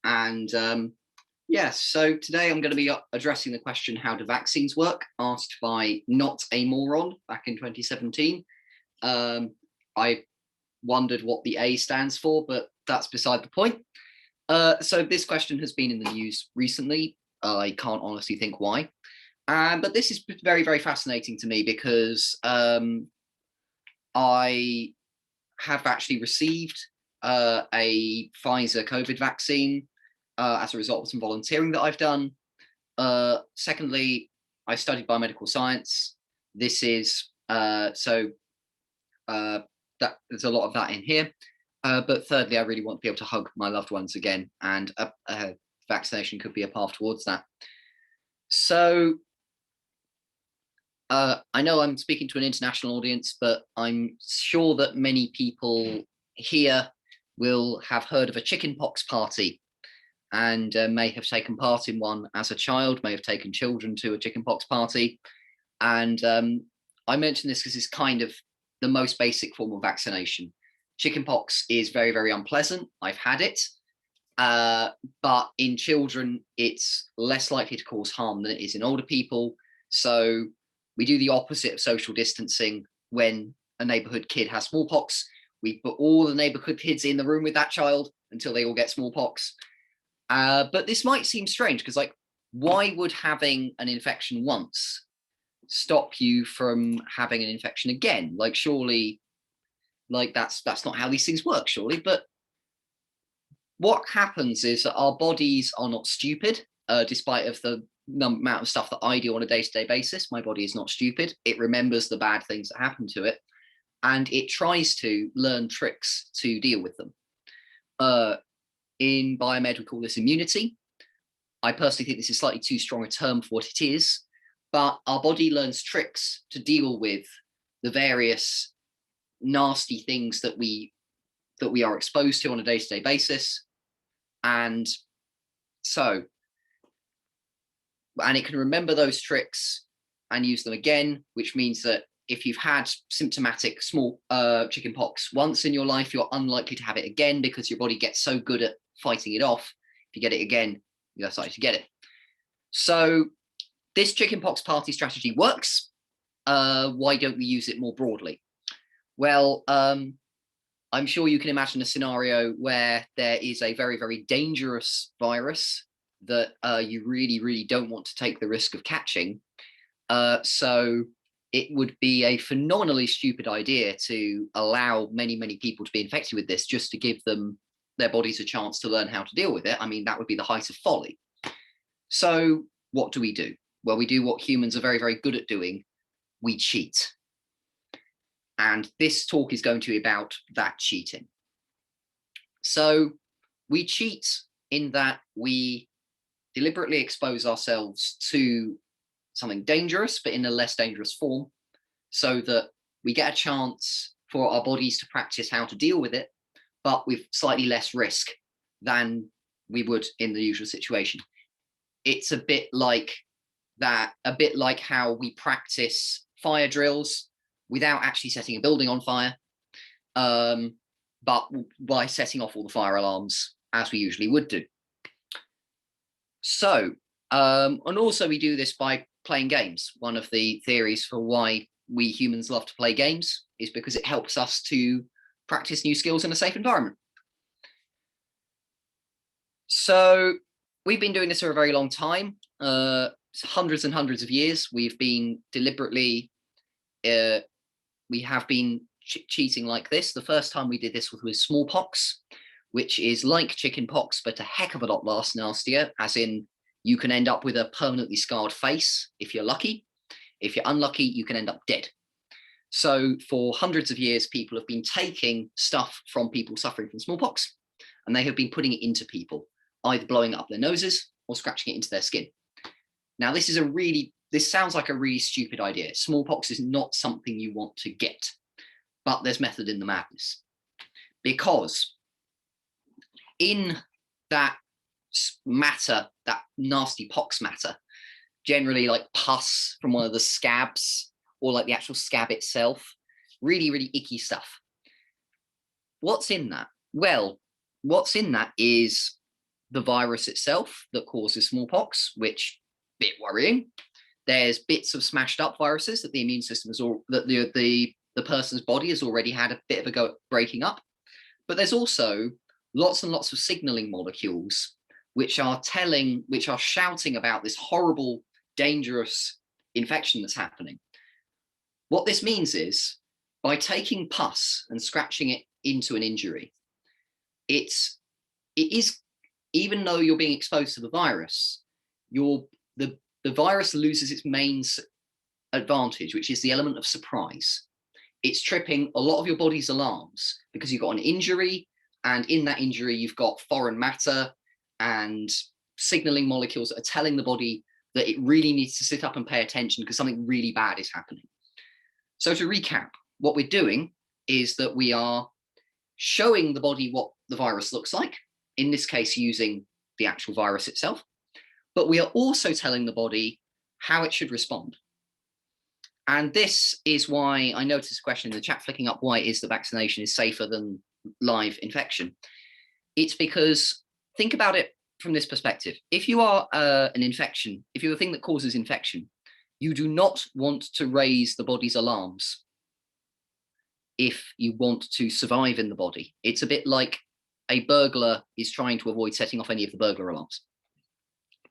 And yes, so today I'm going to be addressing the question, how do vaccines work, asked by Not a Moron back in 2017. I wondered what the A stands for, but that's beside the point. So this question has been in the news recently. I can't honestly think why. But this is very, very fascinating to me because I have actually received a Pfizer COVID vaccine as a result of some volunteering that I've done. Secondly, I studied biomedical science. This is that there's a lot of that in here. But thirdly, I really want to be able to hug my loved ones again, and a vaccination could be a path towards that. So I know I'm speaking to an international audience, but I'm sure that many people here will have heard of a chickenpox party and may have taken part in one as a child, may have taken children to a chickenpox party. And I mention this because it's kind of the most basic form of vaccination. Chickenpox is very, very unpleasant. I've had it. But in children, it's less likely to cause harm than it is in older people. So we do the opposite of social distancing. When a neighborhood kid has smallpox, we put all the neighborhood kids in the room with that child until they all get smallpox. But this might seem strange because, like, why would having an infection once stop you from having an infection again? Like, surely, like that's not how these things work, surely. But what happens is that our bodies are not stupid, despite of the amount of stuff that I do on a day-to-day basis. My body is not stupid. It remembers the bad things that happen to it, and it tries to learn tricks to deal with them. In biomed, we call this immunity. I personally think this is slightly too strong a term for what it is, but our body learns tricks to deal with the various nasty things that we are exposed to on a day-to-day basis. And it can remember those tricks and use them again, which means that if you've had symptomatic small chickenpox once in your life, you're unlikely to have it again because your body gets so good at fighting it off. If you get it again, you're less likely to get it. So this chickenpox party strategy works. Why don't we use it more broadly? Well, I'm sure you can imagine a scenario where there is a very, very dangerous virus that you really, really don't want to take the risk of catching. So it would be a phenomenally stupid idea to allow many, many people to be infected with this just to give them their bodies a chance to learn how to deal with it. I mean, that would be the height of folly. So what do? Well, we do what humans are very, very good at doing. We cheat. And this talk is going to be about that cheating. So we cheat in that we deliberately expose ourselves to something dangerous, but in a less dangerous form, so that we get a chance for our bodies to practice how to deal with it, but with slightly less risk than we would in the usual situation. It's a bit like how we practice fire drills without actually setting a building on fire, but by setting off all the fire alarms as we usually would do. So, and also we do this by playing games. One of the theories for why we humans love to play games is because it helps us to practice new skills in a safe environment. So we've been doing this for a very long time, hundreds and hundreds of years. We've been deliberately, we have been cheating like this. The first time we did this was with smallpox, which is like chickenpox, but a heck of a lot less nastier, as in you can end up with a permanently scarred face if you're lucky. If you're unlucky, you can end up dead. So for hundreds of years, people have been taking stuff from people suffering from smallpox, and they have been putting it into people, either blowing it up their noses or scratching it into their skin. Now, this sounds like a really stupid idea. Smallpox is not something you want to get, but there's method in the madness. Because in that matter, that nasty pox matter, generally like pus from one of the scabs or like the actual scab itself, really, really icky stuff. What's in that? Well, what's in that is the virus itself that causes smallpox, which bit worrying. There's bits of smashed up viruses that the immune system has that the person's body has already had a bit of a go at breaking up. But there's also lots and lots of signaling molecules which are shouting about this horrible, dangerous infection that's happening. What this means is, by taking pus and scratching it into an injury, it is, even though you're being exposed to the virus, the virus loses its main advantage, which is the element of surprise. It's tripping a lot of your body's alarms because you've got an injury, and in that injury, you've got foreign matter and signaling molecules that are telling the body that it really needs to sit up and pay attention because something really bad is happening. So to recap, what we're doing is that we are showing the body what the virus looks like, in this case, using the actual virus itself, but we are also telling the body how it should respond. And this is why I noticed a question in the chat flicking up, why is the vaccination is safer than live infection? It's because, think about it from this perspective. If you are an infection, if you're the thing that causes infection, you do not want to raise the body's alarms if you want to survive in the body. It's a bit like a burglar is trying to avoid setting off any of the burglar alarms.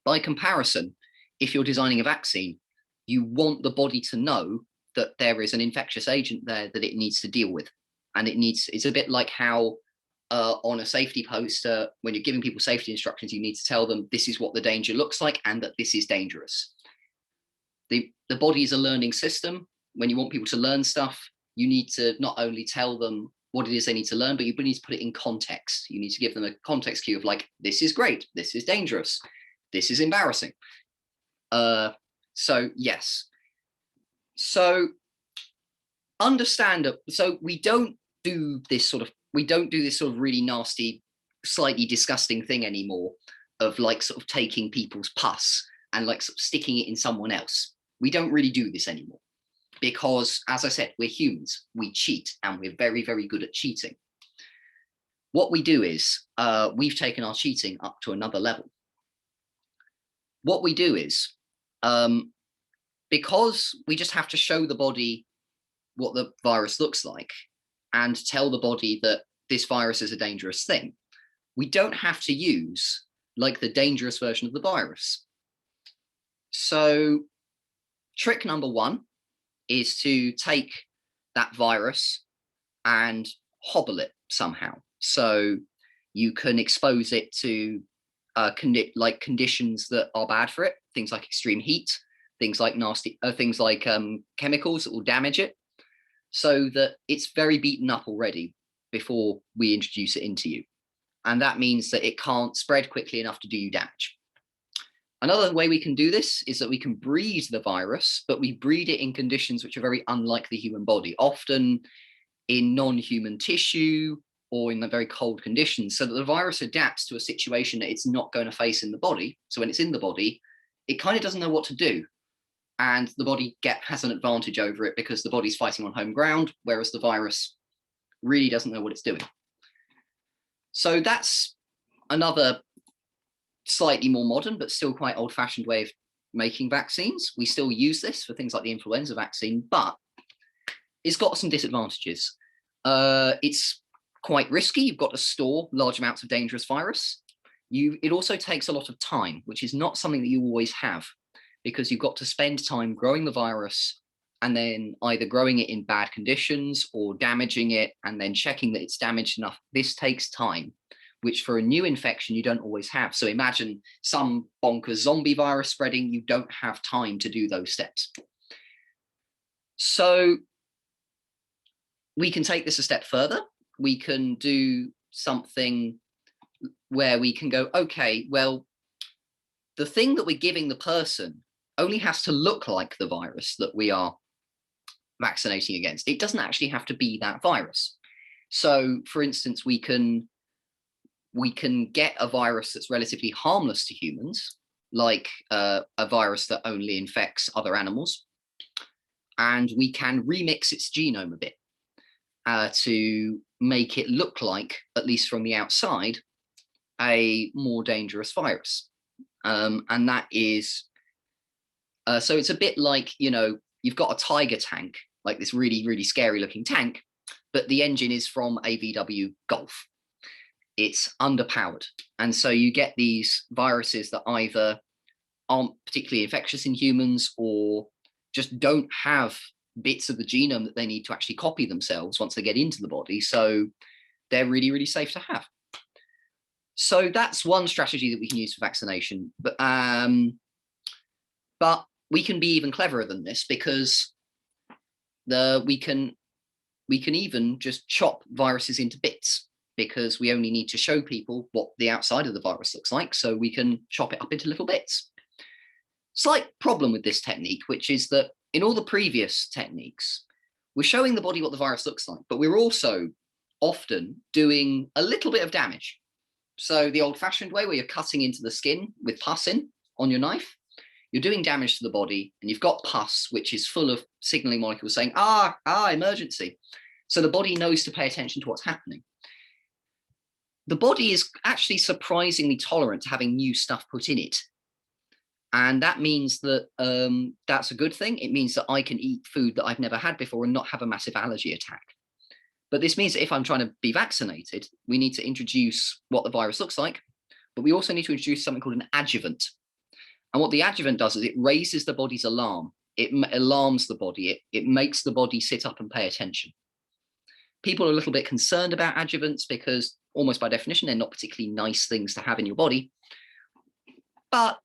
By comparison, if you're designing a vaccine, you want the body to know that there is an infectious agent there that it needs to deal with. And it's a bit like how on a safety poster, when you're giving people safety instructions, you need to tell them this is what the danger looks like and that this is dangerous. The body is a learning system. When you want people to learn stuff, you need to not only tell them what it is they need to learn, but you need to put it in context. You need to give them a context cue of like, this is great, this is dangerous, this is embarrassing. So yes. So understand that. So we don't do this sort of really nasty, slightly disgusting thing anymore of like sort of taking people's pus and like sort of sticking it in someone else. We don't really do this anymore because, as I said, we're humans. We cheat, and we're very, very good at cheating. What we do is we've taken our cheating up to another level. What we do is, because we just have to show the body what the virus looks like and tell the body that this virus is a dangerous thing, we don't have to use like the dangerous version of the virus. So trick number one is to take that virus and hobble it somehow. So you can expose it to conditions that are bad for it, things like extreme heat, things like chemicals that will damage it, so that it's very beaten up already before we introduce it into you. And that means that it can't spread quickly enough to do you damage. Another way we can do this is that we can breed the virus, but we breed it in conditions which are very unlike the human body, often in non-human tissue or in the very cold conditions, so that the virus adapts to a situation that it's not going to face in the body. So when it's in the body, it kind of doesn't know what to do. And the body has an advantage over it because the body's fighting on home ground, whereas the virus really doesn't know what it's doing. So that's another slightly more modern, but still quite old-fashioned way of making vaccines. We still use this for things like the influenza vaccine, but it's got some disadvantages. It's quite risky. You've got to store large amounts of dangerous virus. It also takes a lot of time, which is not something that you always have, because you've got to spend time growing the virus and then either growing it in bad conditions or damaging it and then checking that it's damaged enough. This takes time, which for a new infection, you don't always have. So imagine some bonkers zombie virus spreading, you don't have time to do those steps. So we can take this a step further. We can do something where we can go, okay, well, the thing that we're giving the person only has to look like the virus that we are vaccinating against. It doesn't actually have to be that virus. So for instance, we can get a virus that's relatively harmless to humans, like a virus that only infects other animals, and we can remix its genome a bit to make it look like, at least from the outside, a more dangerous virus. And that is, so it's a bit like, you know, you've got a Tiger tank, like this really, really scary looking tank, but the engine is from a VW Golf. It's underpowered. And so you get these viruses that either aren't particularly infectious in humans or just don't have bits of the genome that they need to actually copy themselves once they get into the body. So they're really, really safe to have. So that's one strategy that we can use for vaccination. But we can be even cleverer than this, because we can even just chop viruses into bits, because we only need to show people what the outside of the virus looks like. So we can chop it up into little bits. Slight problem with this technique, which is that in all the previous techniques, we're showing the body what the virus looks like, but we're also often doing a little bit of damage. So the old-fashioned way, where you're cutting into the skin with pus in on your knife, you're doing damage to the body, and you've got pus, which is full of signaling molecules saying, emergency. So the body knows to pay attention to what's happening. The body is actually surprisingly tolerant to having new stuff put in it. And that means that that's a good thing. It means that I can eat food that I've never had before and not have a massive allergy attack. But this means that if I'm trying to be vaccinated, we need to introduce what the virus looks like, but we also need to introduce something called an adjuvant. And what the adjuvant does is it raises the body's alarm. It alarms the body. It makes the body sit up and pay attention. People are a little bit concerned about adjuvants because almost by definition, they're not particularly nice things to have in your body. But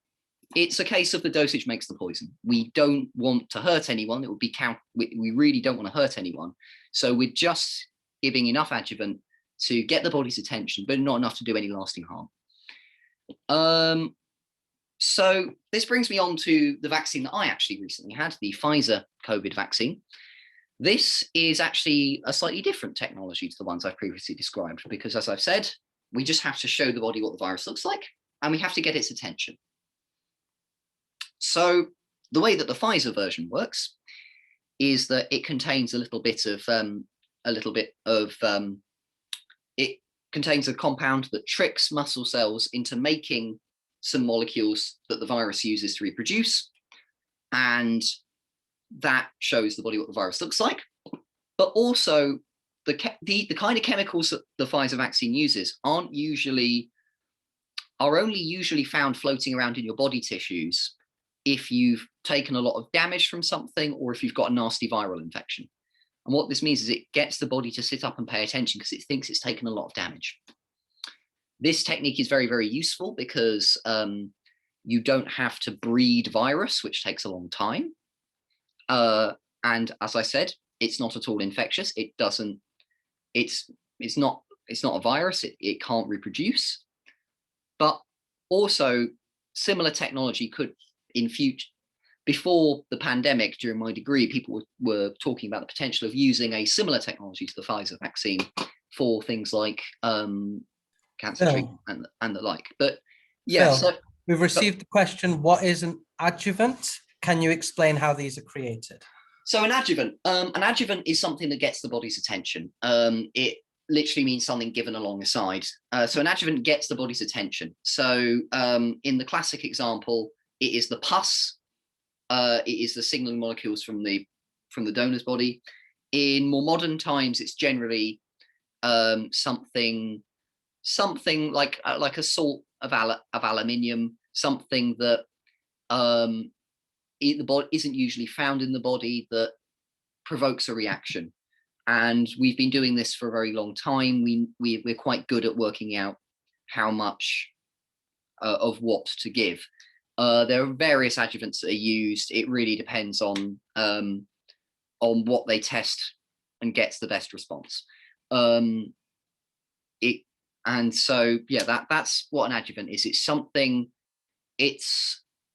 it's a case of the dosage makes the poison. We don't want to hurt anyone. It would be we really don't want to hurt anyone. So we're just giving enough adjuvant to get the body's attention, but not enough to do any lasting harm. So this brings me on to the vaccine that I actually recently had, the Pfizer COVID vaccine. This is actually a slightly different technology to the ones I've previously described, because as I've said, we just have to show the body what the virus looks like, and we have to get its attention. So the way that the Pfizer version works is that it contains it contains a compound that tricks muscle cells into making some molecules that the virus uses to reproduce, and that shows the body what the virus looks like. But also the kind of chemicals that the Pfizer vaccine uses are only usually found floating around in your body tissues if you've taken a lot of damage from something or if you've got a nasty viral infection. And what this means is it gets the body to sit up and pay attention because it thinks it's taken a lot of damage. This technique is very, very useful because you don't have to breed virus, which takes a long time. And as I said, it's not at all infectious. It's not a virus. It can't reproduce. But also similar technology could in future, before the pandemic, during my degree, people were talking about the potential of using a similar technology to the Pfizer vaccine for things like cancer treatment and the like. But yeah, Phil, we've received the question, what is an adjuvant? Can you explain how these are created? So an adjuvant is something that gets the body's attention. It literally means something given alongside. So an adjuvant gets the body's attention. So in the classic example, it is the pus. It is the signaling molecules from the donor's body. In more modern times, it's generally something like a salt of aluminium, something that the body isn't usually found in the body, that provokes a reaction. And we've been doing this for a very long time. We're quite good at working out how much of what to give. There are various adjuvants that are used. It really depends on what they test and gets the best response. And so yeah, that's what an adjuvant is.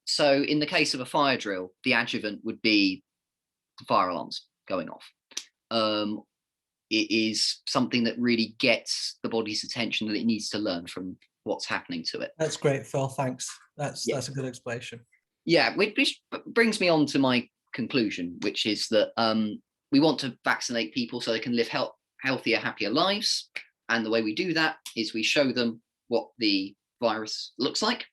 So in the case of a fire drill, the adjuvant would be fire alarms going off. It is something that really gets the body's attention that it needs to learn from what's happening to it. That's great, Phil. Thanks. That's a good explanation. Yeah, which brings me on to my conclusion, which is that we want to vaccinate people so they can live healthier, happier lives. And the way we do that is we show them what the virus looks like,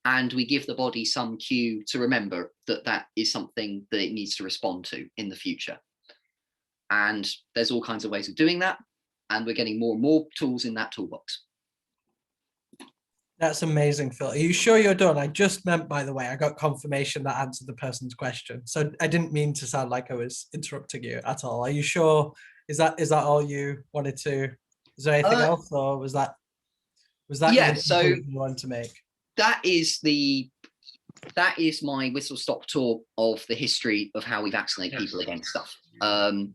and we give the body some cue to remember that that is something that it needs to respond to in the future. And there's all kinds of ways of doing that, and we're getting more and more tools in that toolbox. That's amazing, Phil. Are you sure you're done? I just meant, by the way, I got confirmation that answered the person's question. So I didn't mean to sound like I was interrupting you at all. Are you sure? Is that all you wanted to? Is there anything else, or was that Yeah, the so conclusion you wanted to make? that is my whistle stop tour of the history of how we vaccinate people against stuff. I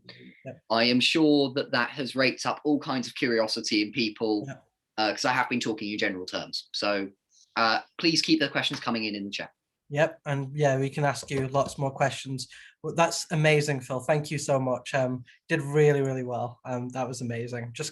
am sure that has raked up all kinds of curiosity in people, because I have been talking in general terms. So please keep the questions coming in the chat. Yep, and yeah, we can ask you lots more questions. Well, that's amazing, Phil. Thank you so much. Did really, really well. That was amazing. Just